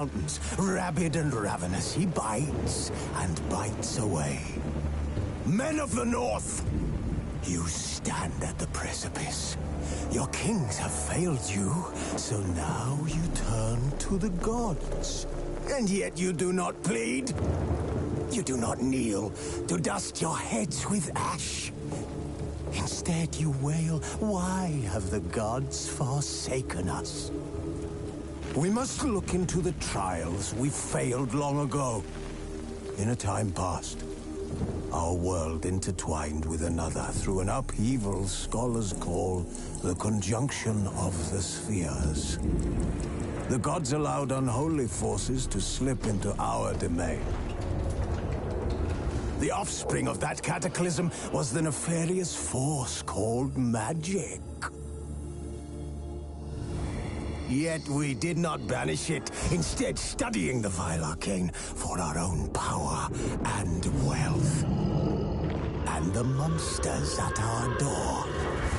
mountains, rabid and ravenous, he bites and bites away. Men of the North, you stand at the precipice. Your kings have failed you, so now you turn to the gods. And yet you do not plead. You do not kneel to dust your heads with ash. Instead you wail, why have the gods forsaken us? We must look into the trials we failed long ago. In a time past, our world intertwined with another through an upheaval scholars call the conjunction of the spheres. The gods allowed unholy forces to slip into our domain. The offspring of that cataclysm was the nefarious force called magic. Yet we did not banish it, instead studying the vile arcane for our own power and wealth. And the monsters at our door,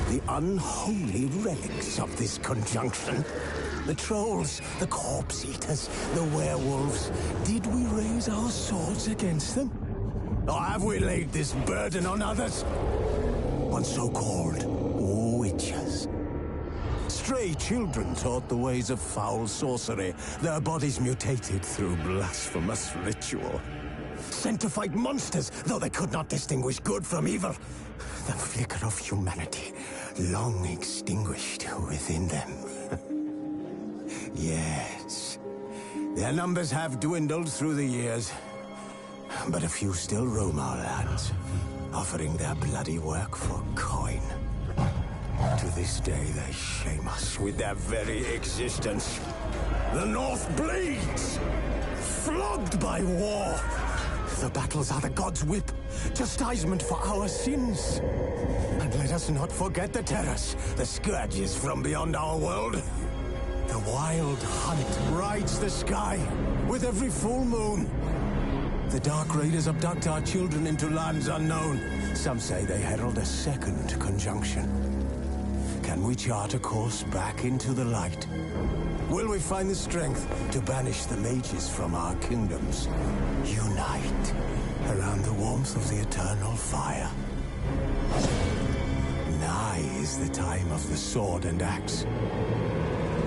the unholy relics of this conjunction. The trolls, the corpse eaters, the werewolves. Did we raise our swords against them? Or have we laid this burden on others? On so-called witches. Stray children taught the ways of foul sorcery, their bodies mutated through blasphemous ritual. Sent to fight monsters, though they could not distinguish good from evil. The flicker of humanity, long extinguished within them. Yes, their numbers have dwindled through the years, but a few still roam our lands, offering their bloody work for coin. To this day, they shame us with their very existence. The North bleeds, flogged by war. The battles are the gods' whip, chastisement for our sins. And let us not forget the terrors, the scourges from beyond our world. The wild hunt rides the sky with every full moon. The Dark Raiders abduct our children into lands unknown. Some say they herald a second conjunction. Can we chart a course back into the light? Will we find the strength to banish the mages from our kingdoms? Unite around the warmth of the eternal fire. Nigh is the time of the sword and axe.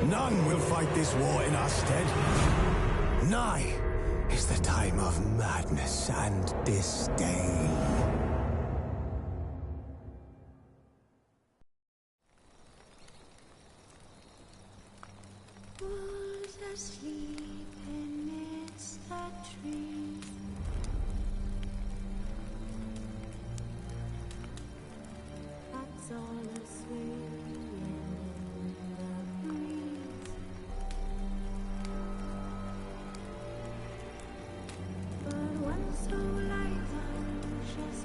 None will fight this war in our stead. Nigh is the time of madness and disdain. Who's asleep amidst the trees? That's all a swaying in the breeze. But one so light, anxious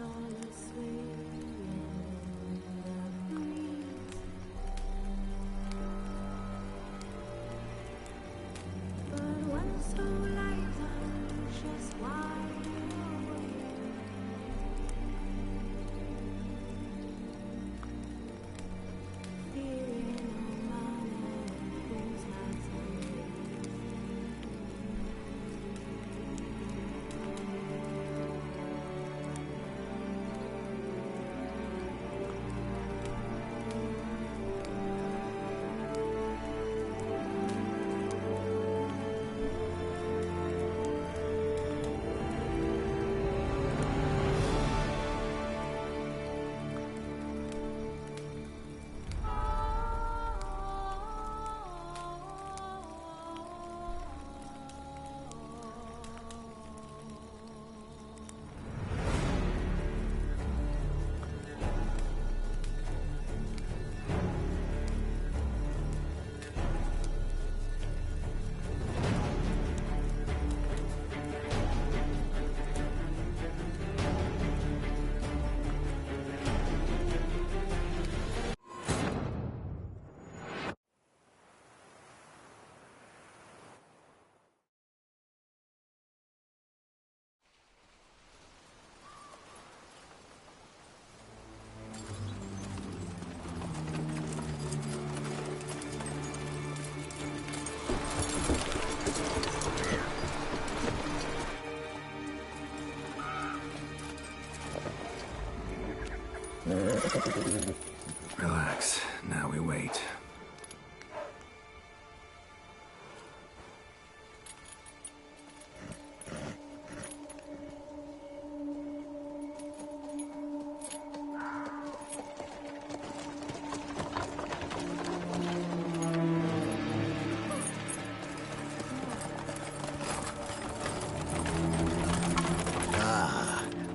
all swaying in the breeze. But when so light just wide awake, feeling no matter whose hands I Relax. Now we wait.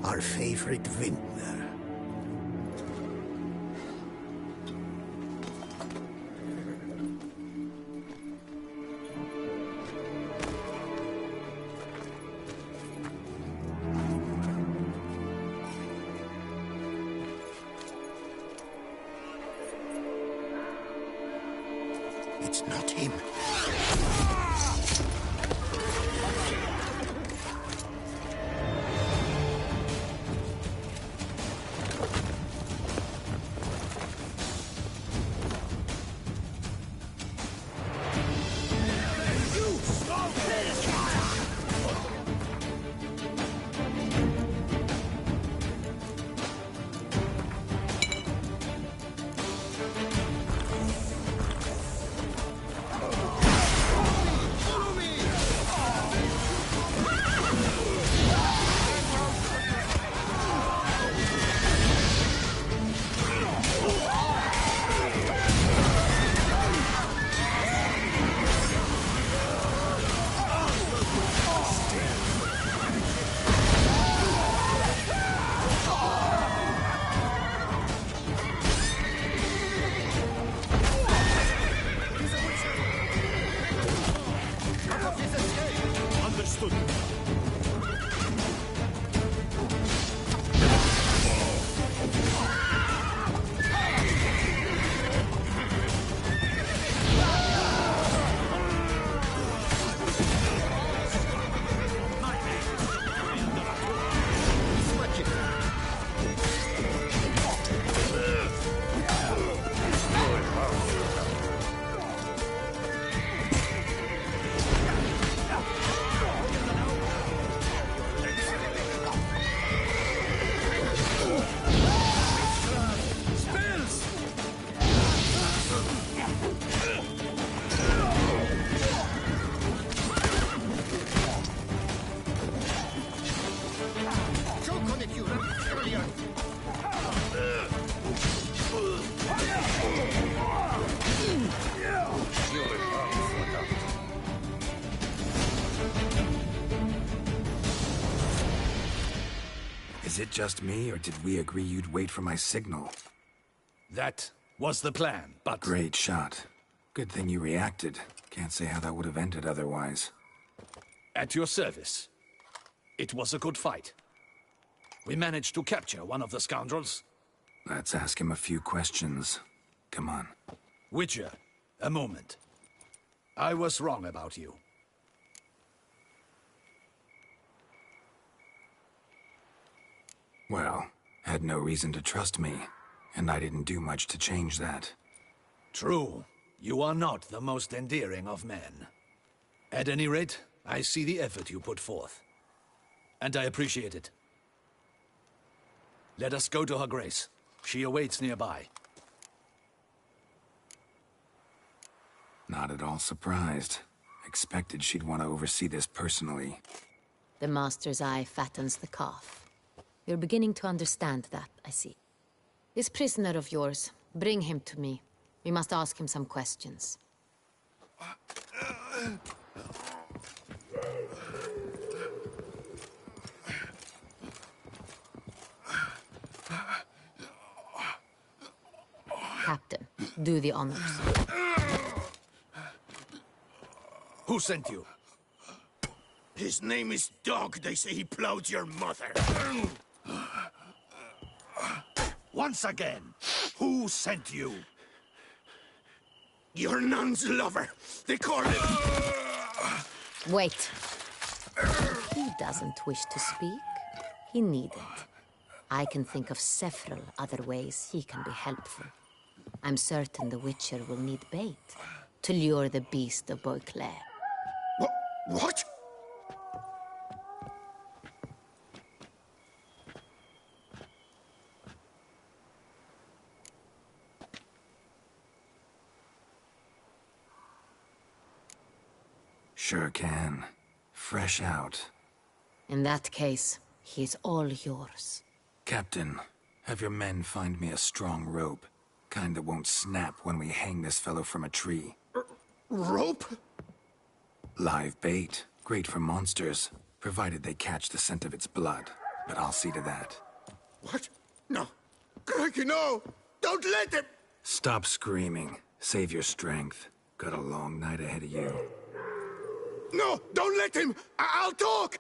Our favorite vintner. It's not him. Is it just me, or did we agree you'd wait for my signal? That was the plan, but... Great shot. Good thing you reacted. Can't say how that would have ended otherwise. At your service. It was a good fight. We managed to capture one of the scoundrels. Let's ask him a few questions. Come on. Witcher, a moment. I was wrong about you. Well, had no reason to trust me, and I didn't do much to change that. True. You are not the most endearing of men. At any rate, I see the effort you put forth. And I appreciate it. Let us go to her grace. She awaits nearby. Not at all surprised. Expected she'd want to oversee this personally. The Master's eye fattens the calf. You're beginning to understand that, I see. This prisoner of yours, bring him to me. We must ask him some questions. Captain, do the honors. Who sent you? His name is Dog. They say he plowed your mother. Once again, who sent you? Your nun's lover. They call him... Wait. He doesn't wish to speak. He needn't. I can think of several other ways he can be helpful. I'm certain the Witcher will need bait to lure the beast of Beauclair. What? Sure can. Fresh out. In that case, he's all yours. Captain, have your men find me a strong rope. Kind that won't snap when we hang this fellow from a tree. Rope? Live bait. Great for monsters, provided they catch the scent of its blood. But I'll see to that. What? No. Crikey, no! Don't let him! Stop screaming. Save your strength. Got a long night ahead of you. No! Don't let him! I'll talk!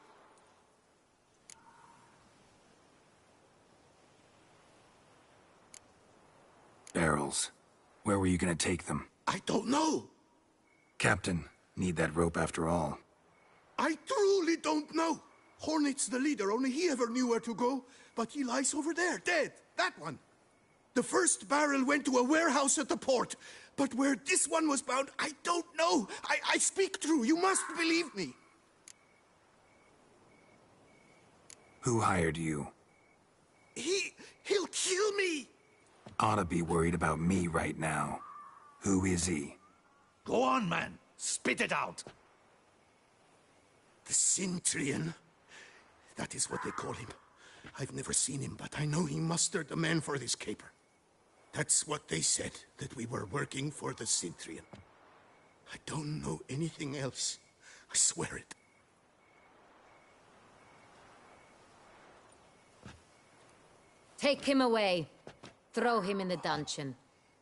Barrels. Where were you gonna take them? I don't know. Captain, need that rope after all. I truly don't know. Hornet's the leader, only he ever knew where to go. But he lies over there, dead. That one. The first barrel went to a warehouse at the port. But where this one was bound, I don't know. I speak true. You must believe me. Who hired you? He'll kill me. Ought to be worried about me right now. Who is he? Go on, man. Spit it out. The Cintrian. That is what they call him. I've never seen him, but I know he mustered the men for this caper. That's what they said, that we were working for the Cintrian. I don't know anything else. I swear it. Take him away. Throw him in the dungeon.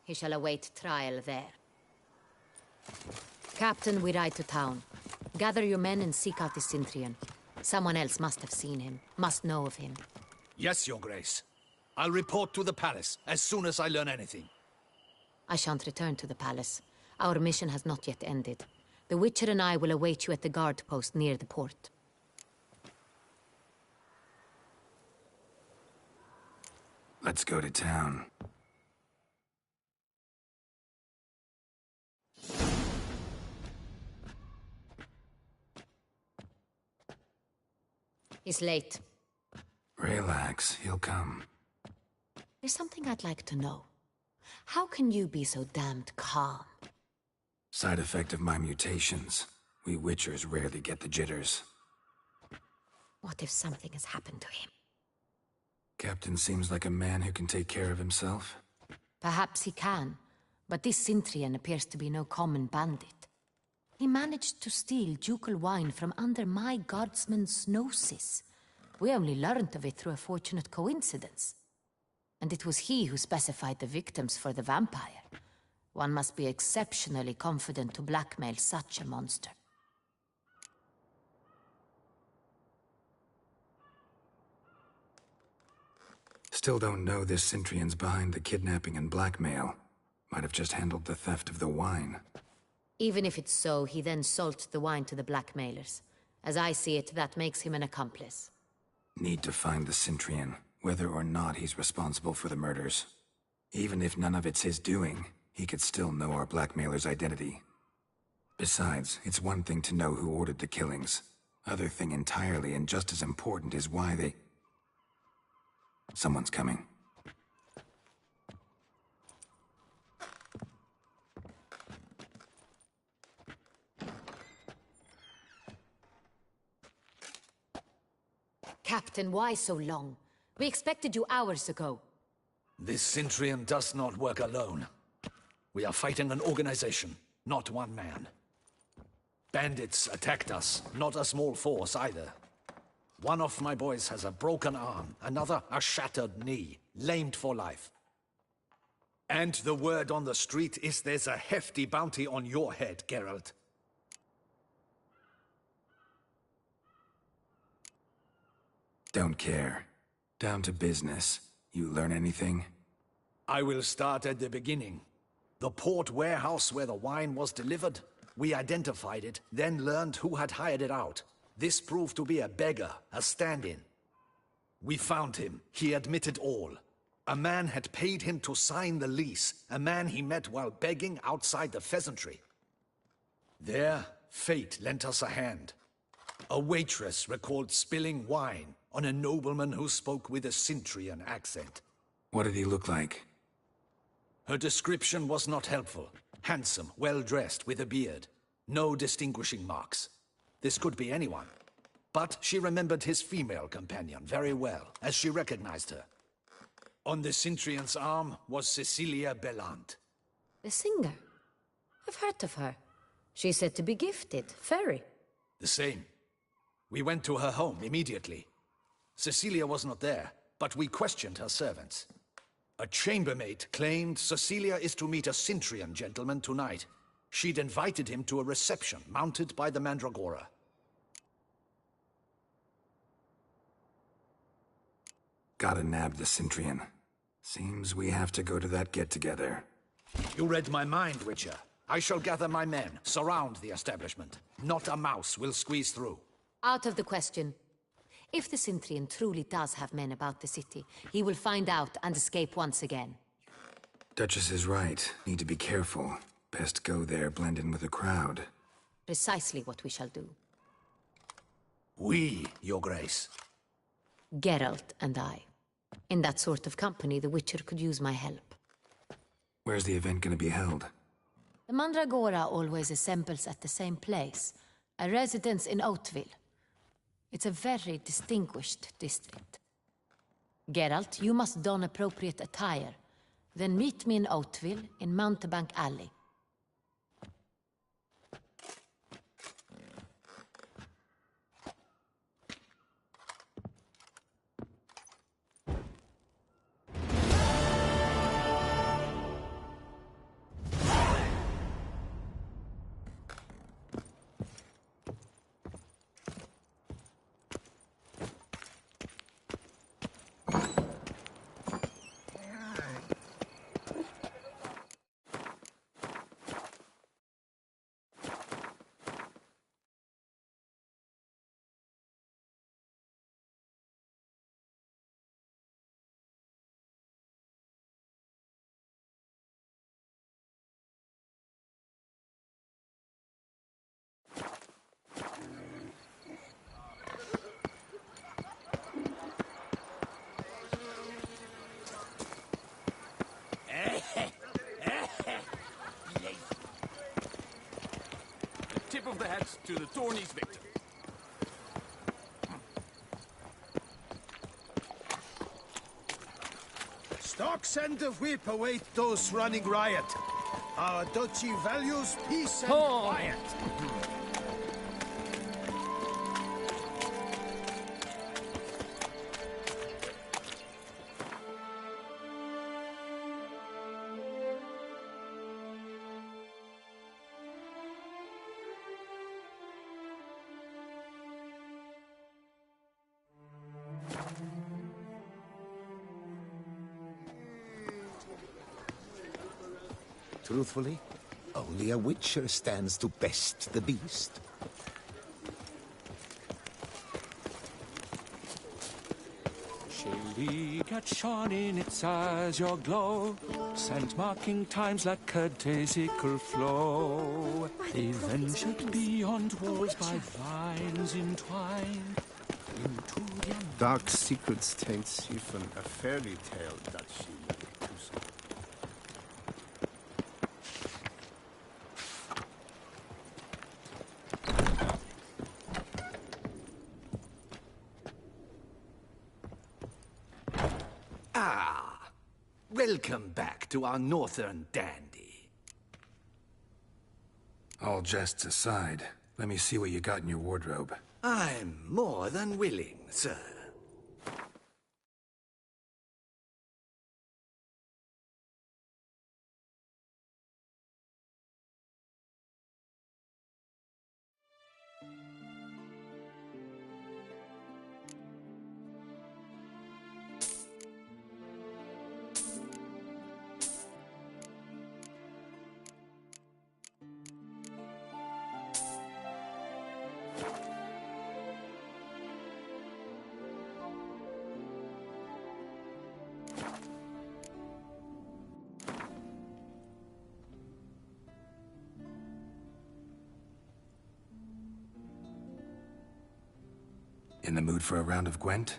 He shall await trial there. Captain, we ride to town. Gather your men and seek out the Cintrian. Someone else must have seen him, must know of him. Yes, Your Grace. I'll report to the palace as soon as I learn anything. I shan't return to the palace. Our mission has not yet ended. The Witcher and I will await you at the guard post near the port. Let's go to town. He's late. Relax, he'll come. There's something I'd like to know. How can you be so damned calm? Side effect of my mutations. We Witchers rarely get the jitters. What if something has happened to him? Captain seems like a man who can take care of himself. Perhaps he can, but this Cintrian appears to be no common bandit. He managed to steal ducal wine from under my guardsman's noses. We only learned of it through a fortunate coincidence. And it was he who specified the victims for the vampire. One must be exceptionally confident to blackmail such a monster. still don't know this Centrion's behind the kidnapping and blackmail. Might have just handled the theft of the wine. Even if it's so, he then sold the wine to the blackmailers. As I see it, that makes him an accomplice. Need to find the Centrion, whether or not he's responsible for the murders. Even if none of it's his doing, he could still know our blackmailer's identity. Besides, it's one thing to know who ordered the killings. Other thing entirely, and just as important, is why they... Someone's coming. Captain, why so long? We expected you hours ago. This Centrion does not work alone. We are fighting an organization, not one man. Bandits attacked us, not a small force either. One of my boys has a broken arm, another a shattered knee, lamed for life. And the word on the street is there's a hefty bounty on your head, Geralt. Don't care. Down to business. You learn anything? I will start at the beginning. The port warehouse where the wine was delivered. We identified it, then learned who had hired it out. This proved to be a beggar, a stand-in. We found him. He admitted all. A man had paid him to sign the lease, a man he met while begging outside the pheasantry. There, fate lent us a hand. A waitress recalled spilling wine on a nobleman who spoke with a Centrion accent. What did he look like? Her description was not helpful. Handsome, well-dressed, with a beard. No distinguishing marks. This could be anyone. But she remembered his female companion very well, as she recognized her. On the Centrion's arm was Cecilia Bellant. The singer? I've heard of her. She's said to be gifted, fairy. The same. We went to her home immediately. Cecilia was not there, but we questioned her servants. A chambermaid claimed Cecilia is to meet a Centrion gentleman tonight. She'd invited him to a reception mounted by the Mandragora. Gotta nab the Centrion. Seems we have to go to that get-together. You read my mind, Witcher. I shall gather my men, surround the establishment. Not a mouse will squeeze through. Out of the question. If the Centrion truly does have men about the city, he will find out and escape once again. Duchess is right. Need to be careful. Best go there, blend in with the crowd. Precisely what we shall do. We, Your Grace. Geralt and I. In that sort of company, the Witcher could use my help. Where's the event gonna be held? The Mandragora always assembles at the same place, a residence in Oatville. It's a very distinguished district. Geralt, you must don appropriate attire. Then meet me in Oatville, in Mountebank Alley. Tip of the hat to the tourney's victor. Stocks and the whip await those running riot. Our duchy values peace and quiet. Truthfully, only a Witcher stands to best the beast. Shady cat shone in its eyes your glow, scent marking times like a daisical flow. They ventured beyond walls by vines entwined into the Dark secrets taints even a fairy tale that she lived to so. Welcome back to our northern dandy. All jests aside, let me see what you got in your wardrobe. I'm more than willing, sir. In the mood for a round of Gwent?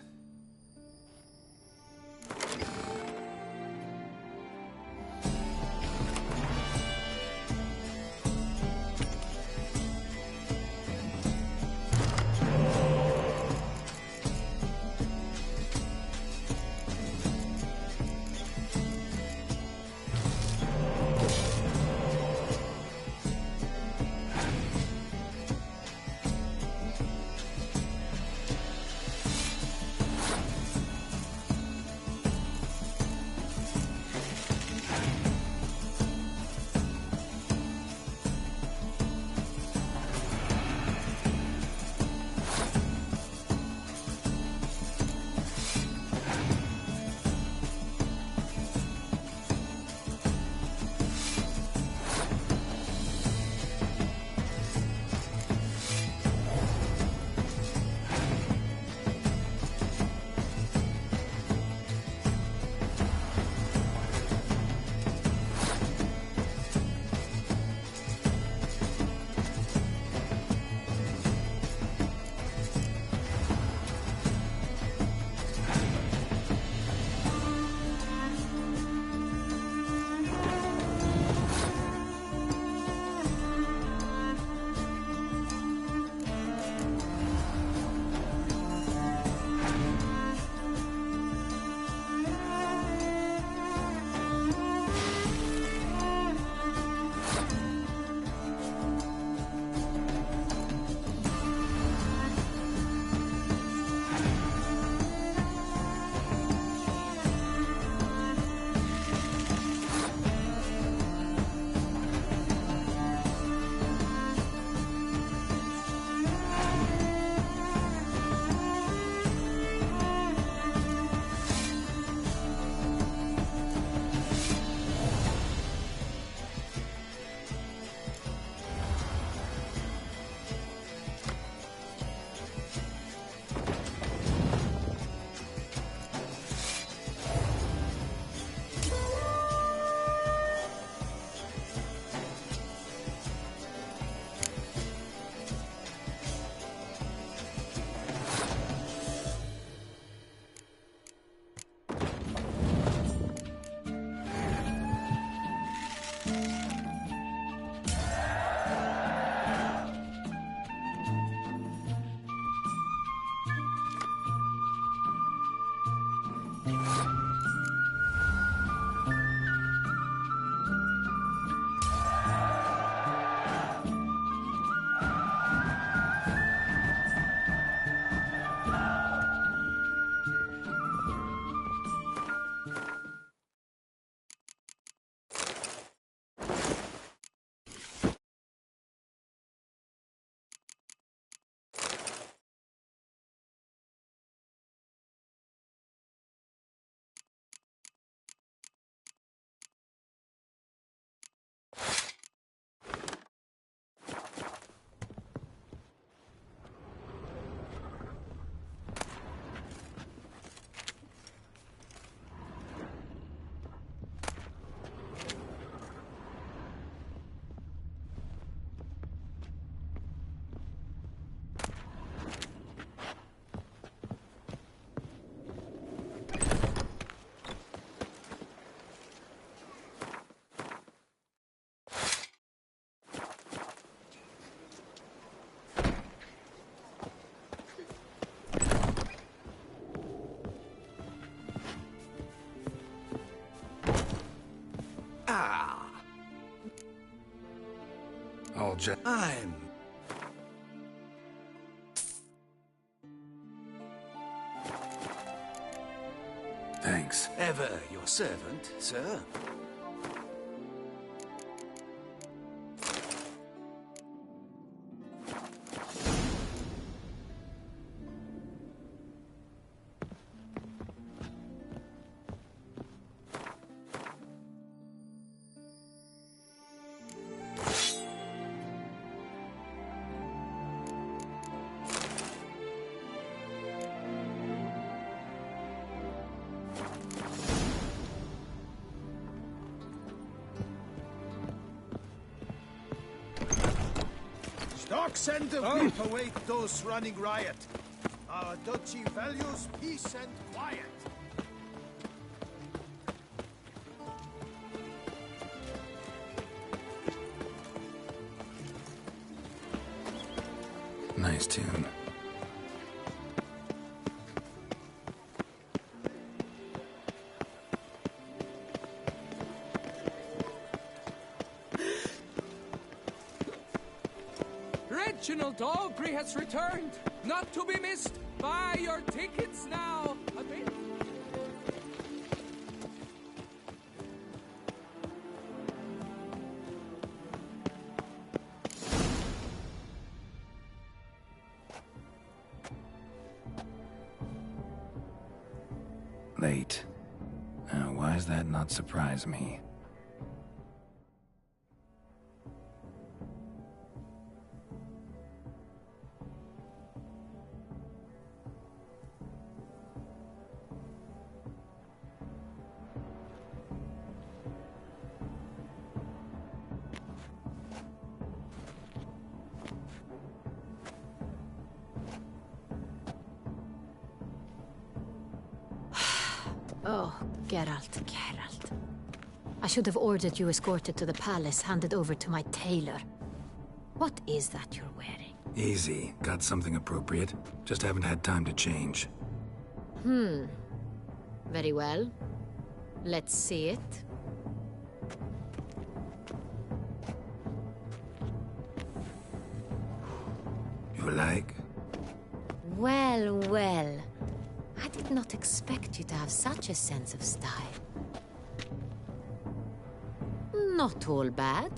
I'm... Thanks. Ever your servant, sir. Stocks and the whip await those running riot. Our duchy values peace and quiet. Nice tune. Reginald Aubrey has returned, not to be missed. Buy your tickets now. A bit. Late. Now, why does that not surprise me? Oh, Geralt. I should have ordered you escorted to the palace, handed over to my tailor. What is that you're wearing? Easy. Got something appropriate. Just haven't had time to change. Very well. Let's see it. You like? Well. I did not expect you to have such a sense of style. Not all bad.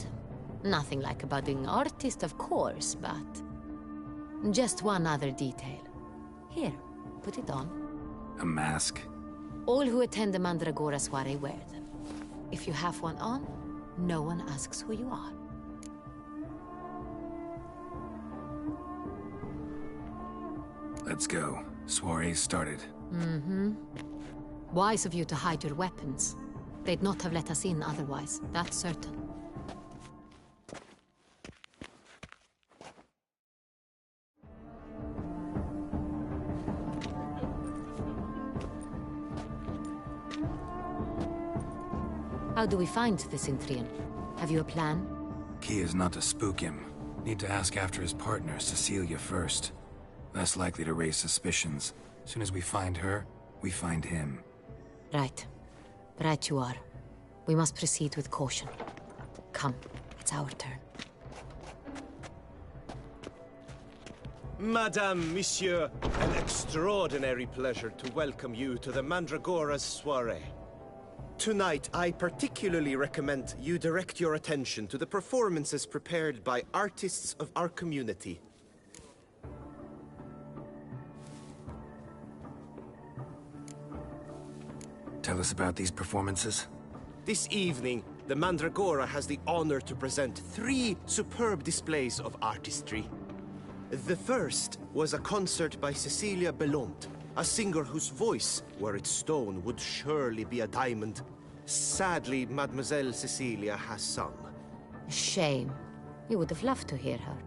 Nothing like a budding artist, of course, but... just one other detail. Here, put it on. A mask? All who attend the Mandragora soiree wear them. If you have one on, no one asks who you are. Let's go. Soiree's started. Wise of you to hide your weapons. They'd not have let us in otherwise, that's certain. How do we find the Cintrian? Have you a plan? Key is not to spook him. Need to ask after his partner, Cecilia, first. Less likely to raise suspicions. Soon as we find her, we find him. Right. Right you are. We must proceed with caution. Come, it's our turn. Madame, Monsieur, an extraordinary pleasure to welcome you to the Mandragora's soiree. Tonight, I particularly recommend you direct your attention to the performances prepared by artists of our community. Tell us about these performances. This evening, the Mandragora has the honor to present 3 superb displays of artistry. The first was a concert by Cecilia Belont, a singer whose voice, were it stone, would surely be a diamond. Sadly, Mademoiselle Cecilia has sung. Shame. You would have loved to hear her.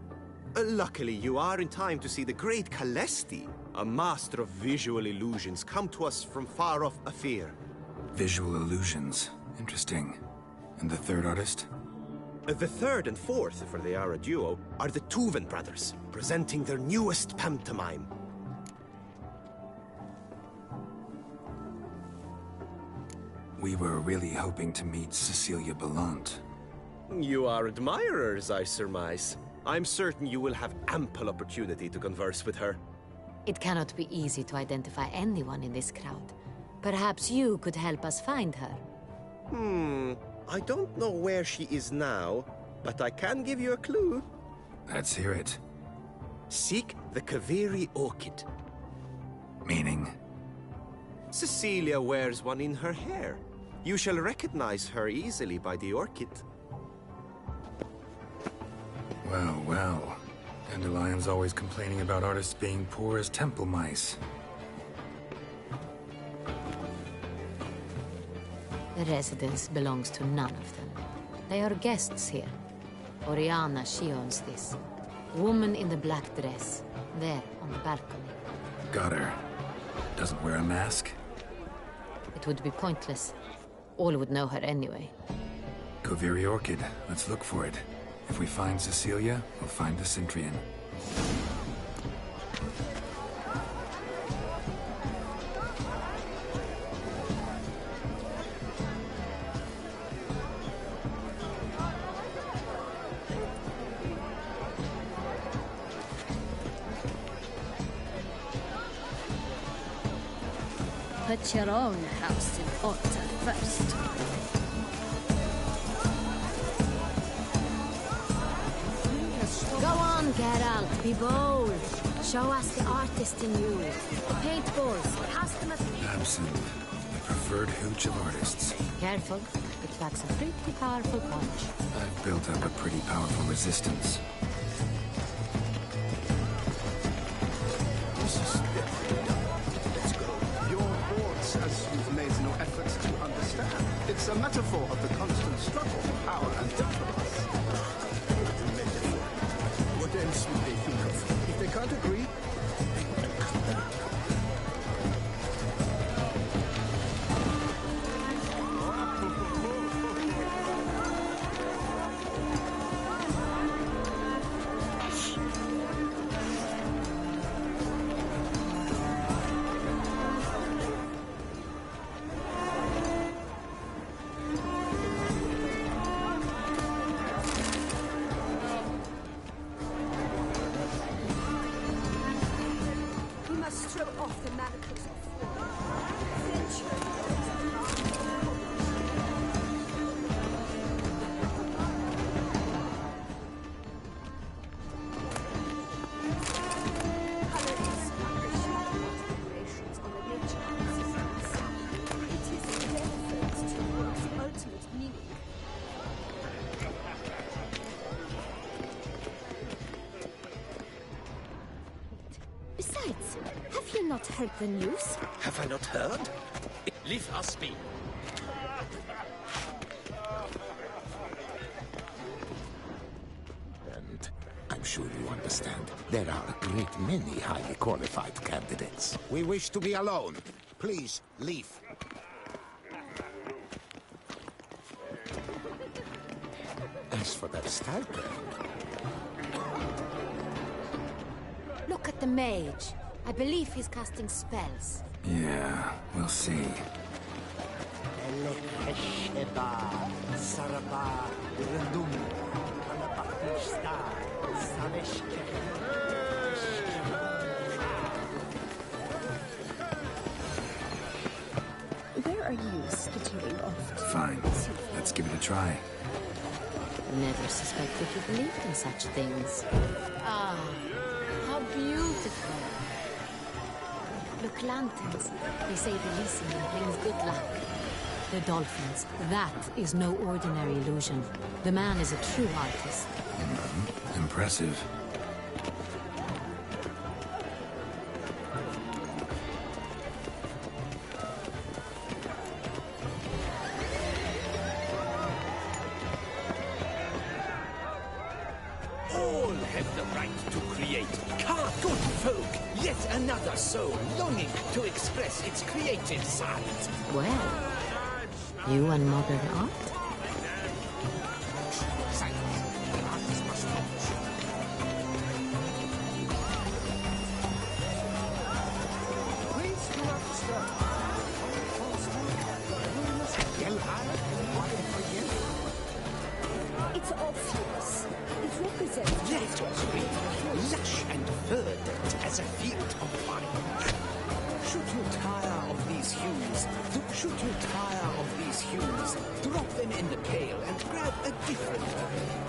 Luckily, you are in time to see the great Calesti, a master of visual illusions, come to us from far off Afir. Visual illusions. Interesting. And the third artist? The third and fourth, for they are a duo, are the Tuven brothers, presenting their newest pantomime. We were really hoping to meet Cecilia Belont. You are admirers, I surmise. I'm certain you will have ample opportunity to converse with her. It cannot be easy to identify anyone in this crowd. Perhaps you could help us find her. I don't know where she is now, but I can give you a clue. Let's hear it. Seek the Kaveri orchid. Meaning? Cecilia wears one in her hair. You shall recognize her easily by the orchid. Well, well. Dandelion's always complaining about artists being poor as temple mice. The residence belongs to none of them. They are guests here. Oriana, she owns this. Woman in the black dress. There, on the balcony. Got her. Doesn't wear a mask? It would be pointless. All would know her anyway. Kaveri Orchid. Let's look for it. If we find Cecilia, we'll find the Cintrian. Put your own house in order first. Go on, Geralt, be bold. Show us the artist in you. Paintballs, cast them at Absinthe, the preferred hooch of artists. Careful, it packs a pretty powerful punch. I've built up a pretty powerful resistance. This is Let's go. Your boards, as you've made no effort to understand. It's a metaphor of the constant struggle for power and influence. What else would they think of? If they can't agree, We must throw off the manacles of war. Besides, have you not heard the news? Have I not heard? Leave us be. And I'm sure you understand, there are a great many highly qualified candidates. We wish to be alone. Please, leave. As for their stipend, Look at the mage. I believe he's casting spells. Yeah, we'll see. Where are you skittering off? Fine. Let's give it a try. Never suspected you believed in such things. Ah, how beautiful. Look, lanterns. They say the listening brings good luck. The dolphins. That is no ordinary illusion. The man is a true artist. Impressive. All have the right to create. Good folk, yet another soul longing to express its creative side. Well, you and modern art? It's obvious. It represents... Let Should you tire of these hues? Should you tire of these hues? Drop them in the pail and grab a different one.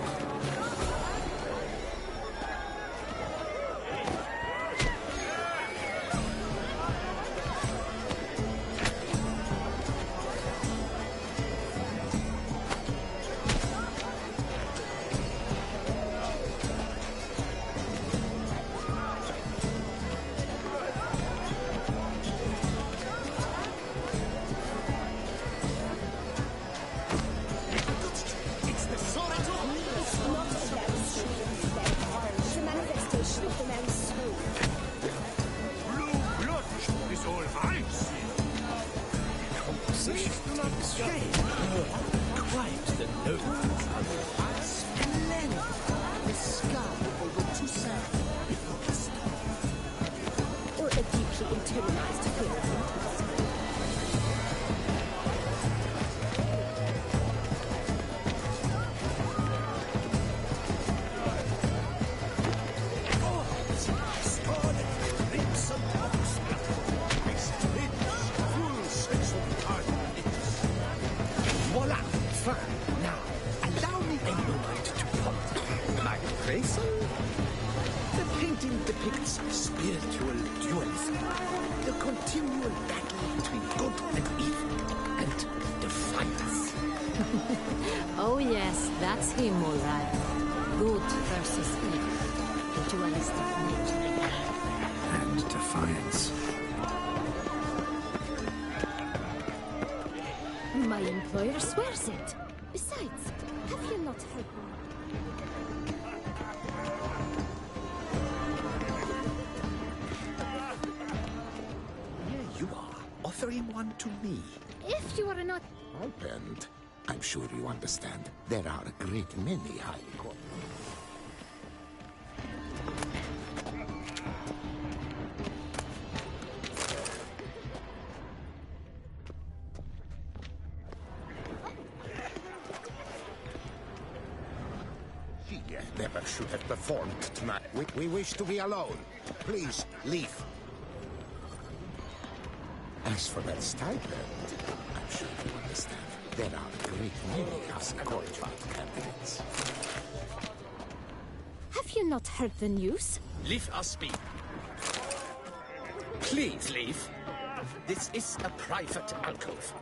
Oh yes, that's him all right. Good versus evil. The dualistic nature. And defiance. My employer swears it. Besides, have you not heard me? Here you are, offering one to me. If you are not... Opened. I'm sure you understand. There are a great many highly qualified. She never should have performed tonight. We wish to be alone. Please, leave. As for that stipend, I'm sure you understand. There are a great many highly qualified candidates. Have you not heard the news? Leave us be. Please leave. This is a private alcove.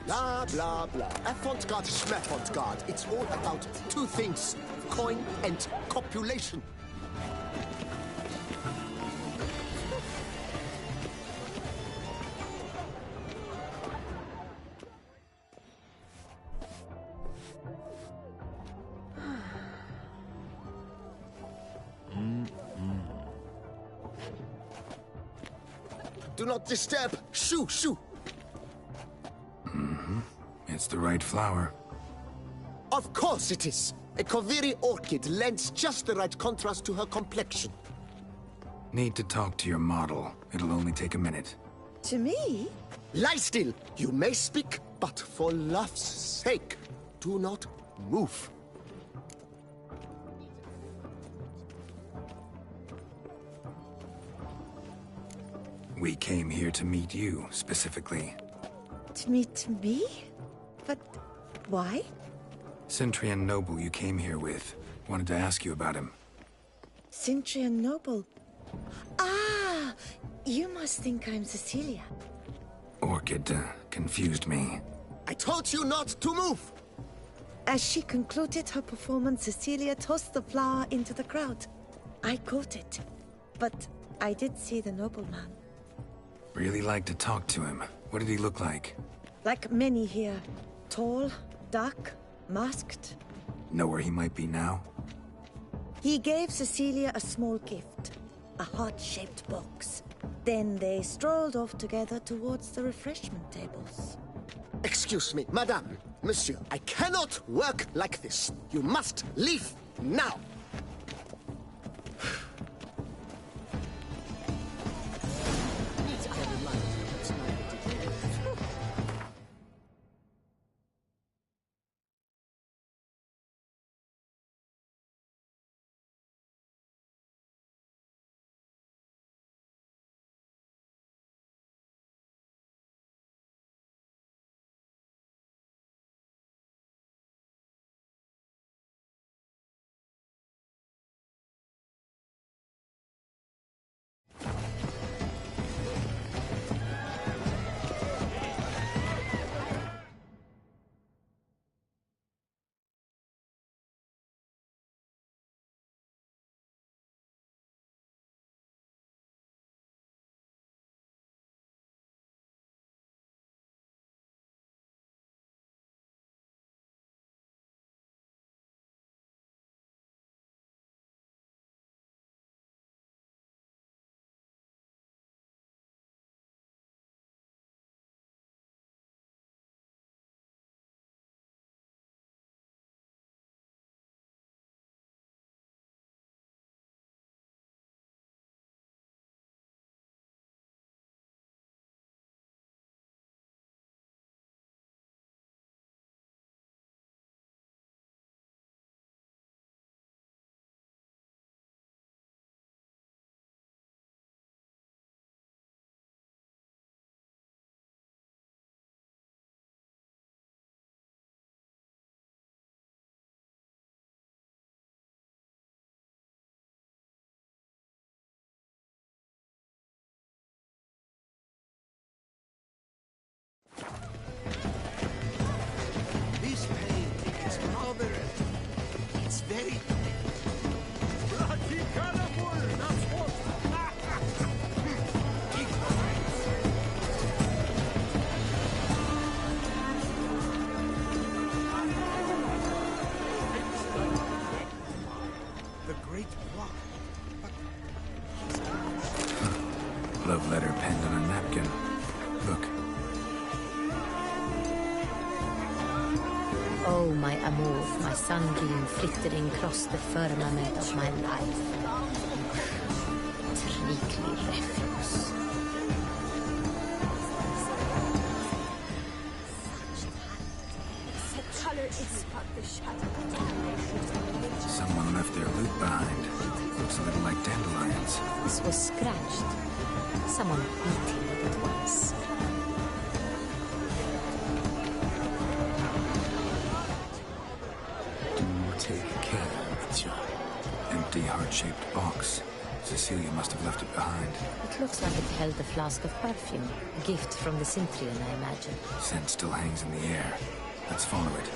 Blah, blah, blah. Avant-garde, schmavant-garde. It's all about two things. Coin and copulation. Do not disturb. Shoo, shoo. It's the right flower. Of course it is. A Koviri orchid lends just the right contrast to her complexion. Need to talk to your model. It'll only take a minute. To me? Lie still. You may speak, but for love's sake, do not move. We came here to meet you, specifically. To meet me? But why? Cintrian Noble you came here with. Wanted to ask you about him. Cintrian Noble? Ah! You must think I'm Cecilia. Orchid confused me. I told you not to move! As she concluded her performance, Cecilia tossed the flower into the crowd. I caught it, but I did see the nobleman. Really like to talk to him. What did he look like? Like many here. Tall, dark, masked. Know where he might be now? He gave Cecilia a small gift, a heart-shaped box. Then they strolled off together towards the refreshment tables. Excuse me, madame, monsieur, I cannot work like this. You must leave now. This pain is marvelous. It's very bloody colorful, that's what. The great block. Love letter penned on a napkin. Look. Oh, my amour, my sunbeam flittering across the firmament of my life. Treacly refuse. The color is but the shadow. Someone left their loot behind. Looks a little like dandelions. This was scratched. Someone beating it at once. Take care, monsieur. Empty heart-shaped box. Cecilia must have left it behind. It looks like it held a flask of perfume. A gift from the Cintrian, I imagine. Scent still hangs in the air. Let's follow it.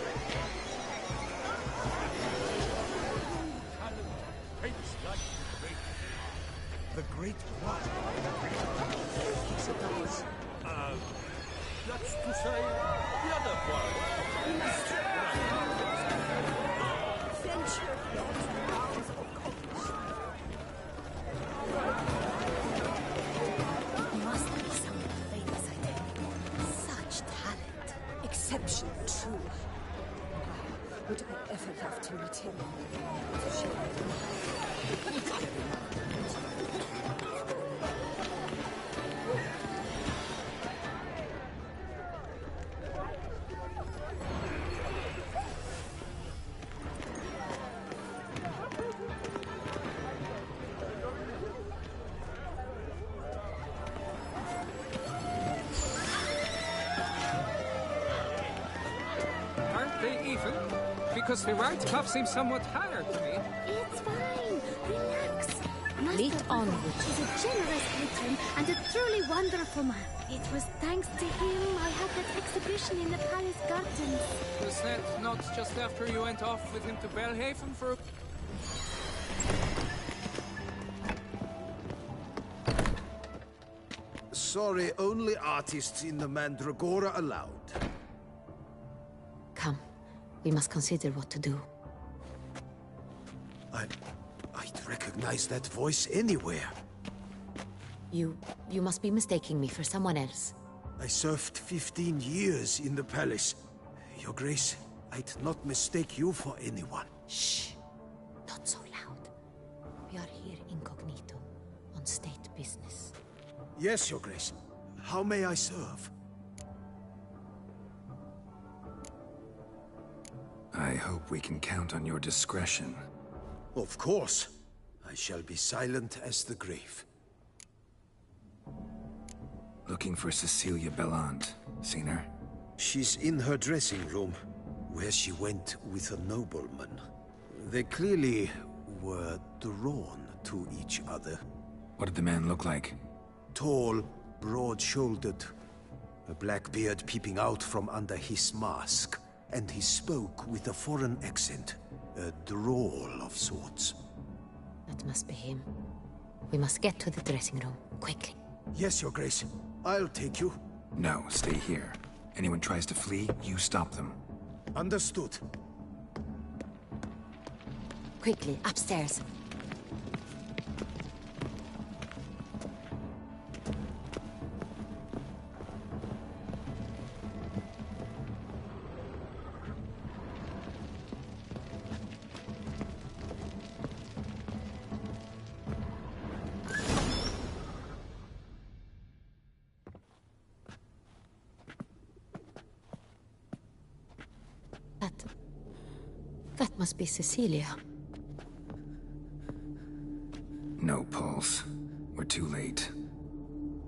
The great block. That's to say, the other one. Venture beyond the bounds of caution. Must be someone famous, I think. Such talent. Exception true. Would I ever have to meet him? To share Aren't they even? Because the right cuff seems somewhat higher to me. It's fine. Relax. Lead Master on, Bishop Witcher. is a generous patron and a truly wonderful man. It was thanks to him I had that exhibition in the palace gardens. Was that not just after you went off with him to Belhaven for a... Sorry, only artists in the Mandragora allowed. Come, we must consider what to do. I'd recognize that voice anywhere. You must be mistaking me for someone else. I served 15 years in the palace. Your Grace, I'd not mistake you for anyone. Shh. Not so loud. We are here incognito, on state business. Yes, Your Grace. How may I serve? I hope we can count on your discretion. Of course. I shall be silent as the grave. Looking for Cecilia Bellant. Seen her? She's in her dressing room, where she went with a nobleman. They clearly were drawn to each other. What did the man look like? Tall, broad-shouldered, a black beard peeping out from under his mask, and he spoke with a foreign accent, a drawl of sorts. That must be him. We must get to the dressing room, quickly. Yes, Your Grace. I'll take you. No, stay here. Anyone tries to flee, you stop them. Understood. Quickly, upstairs. That must be Cecilia. No pulse. We're too late.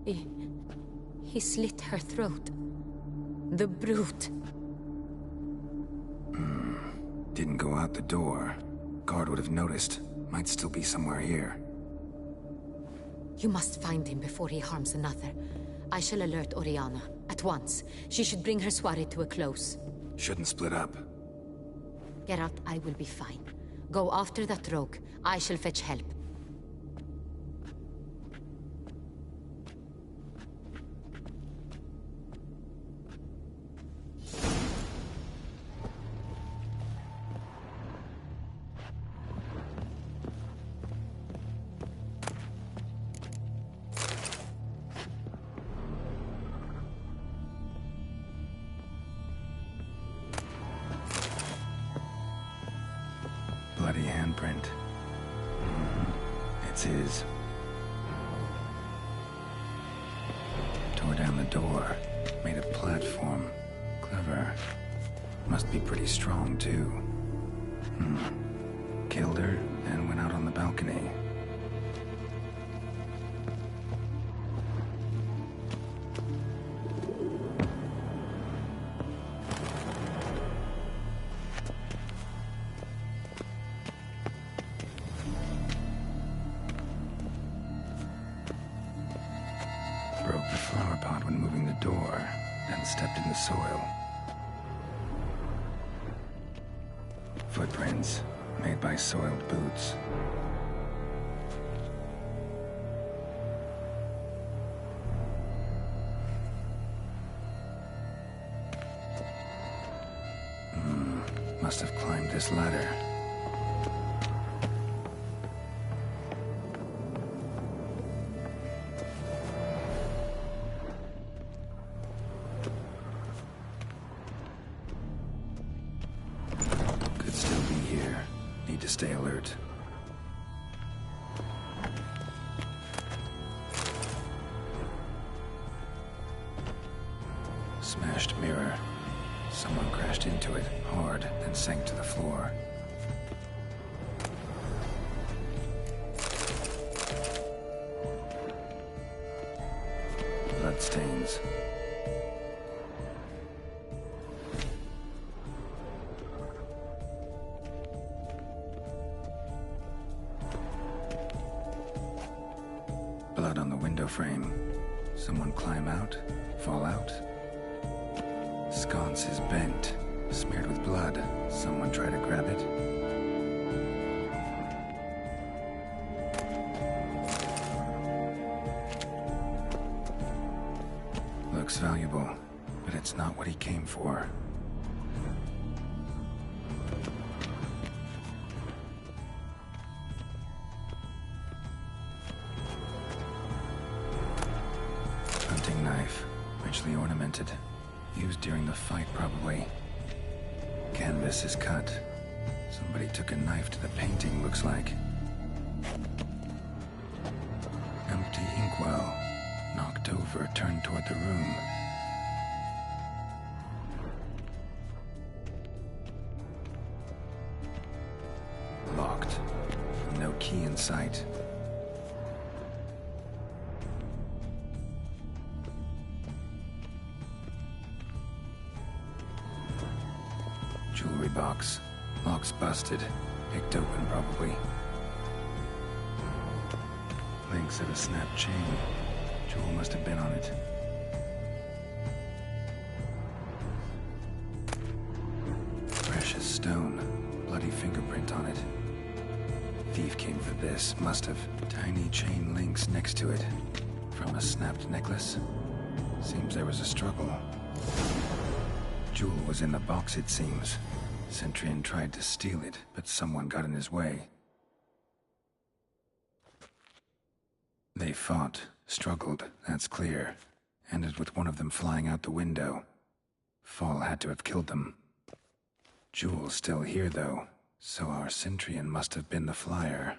He slit her throat. The brute. Didn't go out the door. Guard would have noticed. Might still be somewhere here. You must find him before he harms another. I shall alert Oriana. At once. She should bring her soirée to a close. Shouldn't split up. Geralt, I will be fine. Go after that rogue. I shall fetch help. Bloody handprint. It's his. Tore down the door. Made a platform. Clever. Must be pretty strong, too. Killed her, and went out on the balcony. Broke the flower pot when moving the door, and stepped in the soil. Footprints, made by soiled boots. Must have climbed this ladder. Could still be here. Need to stay alert. Smashed mirror. Someone crashed into it hard, then sank to the floor. Bloodstains. Blood on the window frame. Someone climb out? Fall out? Sconce is bent, smeared with blood. Someone try to grab it? Looks valuable, but it's not what he came for. printed. Used during the fight, probably. Canvas is cut. Somebody took a knife to the painting, looks like. Empty inkwell. Knocked over, turned toward the room. Locked. No key in sight. Jewelry box. Lock's busted. Picked open, probably. Links of a snapped chain. Jewel must have been on it. Precious stone. Bloody fingerprint on it. Thief came for this, must have. Tiny chain links next to it. From a snapped necklace. Seems there was a struggle. Jewel was in the box, it seems. Centurion tried to steal it, but someone got in his way. They fought, struggled, that's clear. Ended with one of them flying out the window. Fall had to have killed them. Jewel's still here, though, so our Centurion must have been the flyer.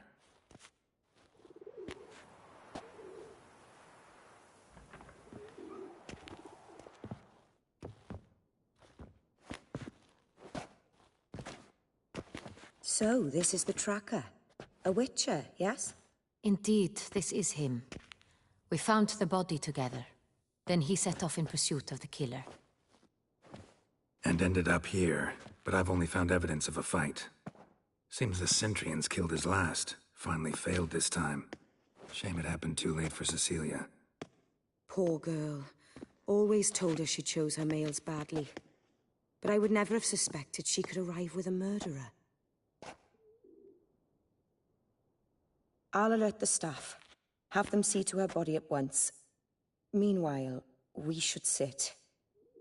So, this is the tracker. A Witcher, yes? Indeed, this is him. We found the body together. Then he set off in pursuit of the killer. And ended up here, but I've only found evidence of a fight. Seems the Centurions killed his last. Finally failed this time. Shame it happened too late for Cecilia. Poor girl. Always told her she chose her males badly. But I would never have suspected she could arrive with a murderer. I'll alert the staff. Have them see to her body at once. Meanwhile, we should sit.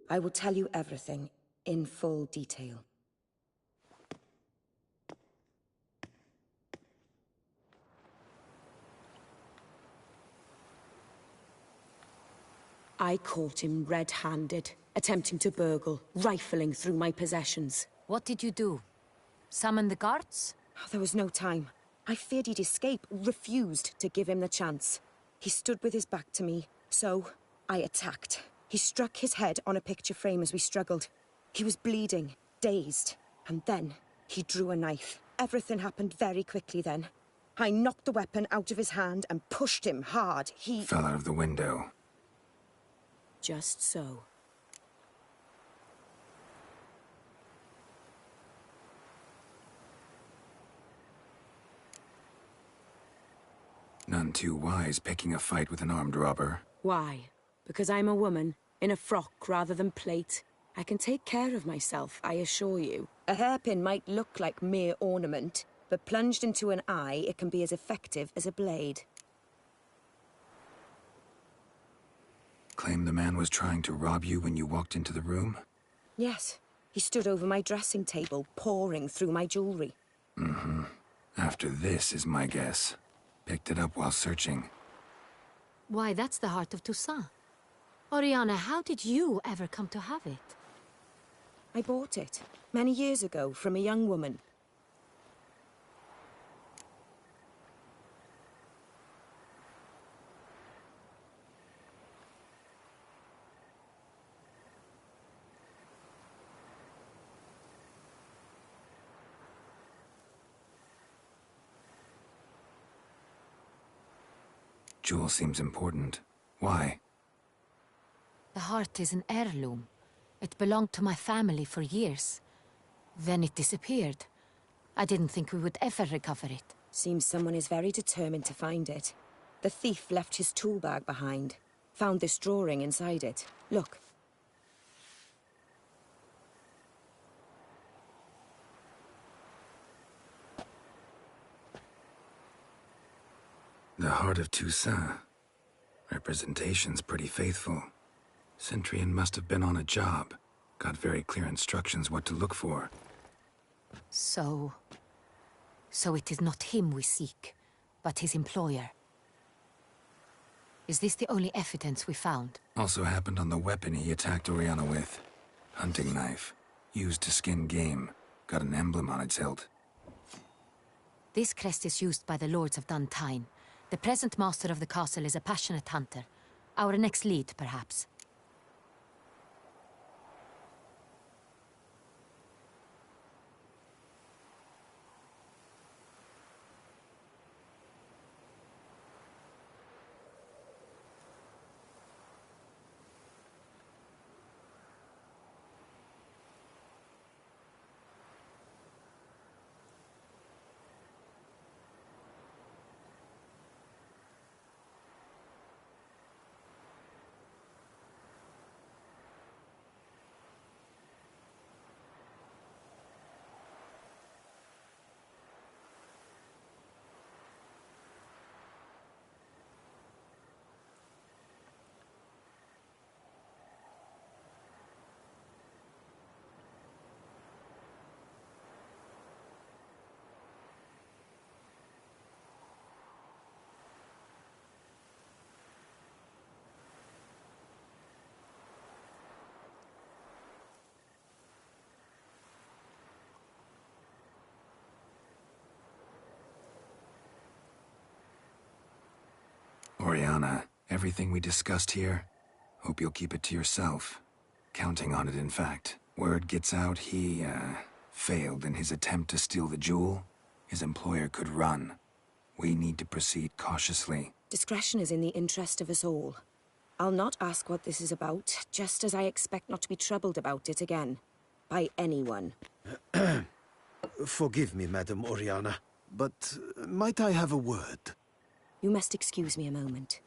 I will tell you everything, in full detail. I caught him red-handed, attempting to burgle, rifling through my possessions. What did you do? Summon the guards? There was no time. I feared he'd escape, refused to give him the chance. He stood with his back to me, so I attacked. He struck his head on a picture frame as we struggled. He was bleeding, dazed, and then he drew a knife. Everything happened very quickly then. I knocked the weapon out of his hand and pushed him hard. He fell out of the window. Just so. None too wise picking a fight with an armed robber. Why? Because I'm a woman, in a frock rather than plate. I can take care of myself, I assure you. A hairpin might look like mere ornament, but plunged into an eye, it can be as effective as a blade. Claim the man was trying to rob you when you walked into the room? Yes. He stood over my dressing table, pouring through my jewelry. Mm-hmm. After this is my guess. Picked it up while searching. Why, that's the heart of Toussaint. Oriana, how did you ever come to have it? I bought it, many years ago, from a young woman. Jewel seems important. Why? The heart is an heirloom. It belonged to my family for years. Then it disappeared. I didn't think we would ever recover it. Seems someone is very determined to find it. The thief left his tool bag behind. Found this drawing inside it. Look. The heart of Toussaint. Representation's pretty faithful. Centurion must have been on a job. Got very clear instructions what to look for. So it is not him we seek, but his employer. Is this the only evidence we found? Also happened on the weapon he attacked Oriana with. Hunting knife. Used to skin game. Got an emblem on its hilt. This crest is used by the Lords of Duntine. The present master of the castle is a passionate hunter. Our next lead, perhaps. Oriana, everything we discussed here, hope you'll keep it to yourself. Counting on it, in fact. Word gets out he, failed in his attempt to steal the jewel. His employer could run. We need to proceed cautiously. Discretion is in the interest of us all. I'll not ask what this is about, just as I expect not to be troubled about it again. By anyone. Forgive me, Madam Oriana, but might I have a word? You must excuse me a moment.